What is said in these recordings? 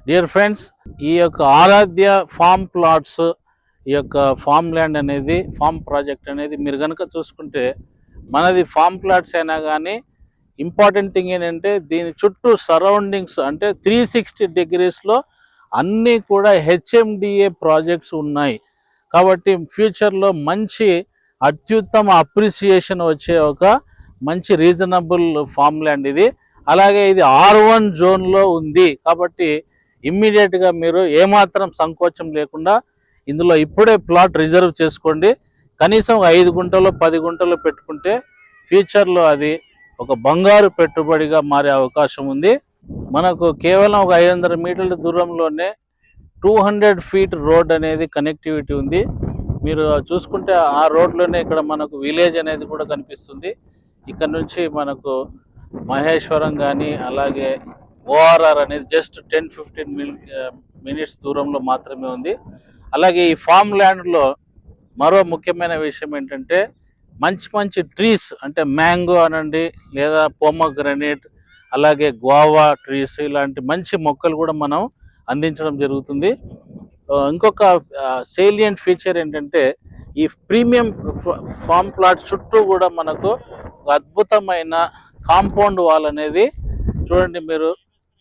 Dear friends, ఈ యొక్క ఆరాధ్య form plots, ఈ యొక్క ఫామ్ ల్యాండ్ అనేది, ఫామ్ ప్రాజెక్ట్ అనేది మీరు కనుక చూసుకుంటే, మనది ఫామ్ ప్లాట్స్ అయినా కానీ ఇంపార్టెంట్ థింగ్ ఏంటంటే దీని చుట్టూ సరౌండింగ్స్ అంటే 360 డిగ్రీస్లో అన్నీ కూడా హెచ్ఎండిఏ ప్రాజెక్ట్స్ ఉన్నాయి. కాబట్టి ఫ్యూచర్లో మంచి అత్యుత్తమ అప్రిసియేషన్ వచ్చే ఒక మంచి రీజనబుల్ ఫామ్ ల్యాండ్ ఇది. అలాగే ఇది R1 జోన్లో ఉంది. కాబట్టి ఇమ్మీడియట్గా మీరు ఏమాత్రం సంకోచం లేకుండా ఇందులో ఇప్పుడే ప్లాట్ రిజర్వ్ చేసుకోండి. కనీసం 5 గుంటలు 10 గుంటలు పెట్టుకుంటే ఫ్యూచర్లో అది ఒక బంగారు పెట్టుబడిగా మారే అవకాశం ఉంది. మనకు కేవలం ఒక 500 మీటర్ల దూరంలోనే 200 ఫీట్ రోడ్ అనేది కనెక్టివిటీ ఉంది. మీరు చూసుకుంటే ఆ రోడ్లోనే ఇక్కడ మనకు విలేజ్ అనేది కూడా కనిపిస్తుంది. ఇక్కడ నుంచి మనకు మహేశ్వరం కానీ అలాగే ఓఆర్ఆర్ అనేది జస్ట్ 10-15 మినిట్స్ దూరంలో మాత్రమే ఉంది. అలాగే ఈ ఫామ్ ల్యాండ్లో మరో ముఖ్యమైన విషయం ఏంటంటే మంచి మంచి ట్రీస్ అంటే మ్యాంగో అనండి, లేదా పోమోగ్రనేట్, అలాగే గ్వావా ట్రీస్, ఇలాంటి మంచి మొక్కలు కూడా మనం అందించడం జరుగుతుంది. ఇంకొక సేలియంట్ ఫీచర్ ఏంటంటే ఈ ప్రీమియం ఫామ్ ప్లాట్ చుట్టూ కూడా మనకు ఒక అద్భుతమైన కాంపౌండ్ వాల్ అనేది చూడండి, మీరు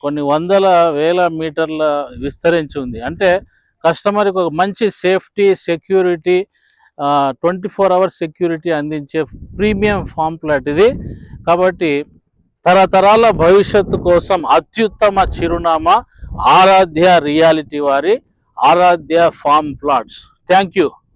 కొన్ని వందల వేల మీటర్ల విస్తరించి ఉంది. అంటే కస్టమర్కి ఒక మంచి సేఫ్టీ, సెక్యూరిటీ, 24 అవర్స్ సెక్యూరిటీ అందించే ప్రీమియం ఫామ్ ప్లాట్ ఇది. కాబట్టి తరతరాల భవిష్యత్తు కోసం అత్యుత్తమ చిరునామా ఆరాధ్య రియాలిటీ వారి ఆరాధ్య ఫామ్ ప్లాట్స్. Thank you.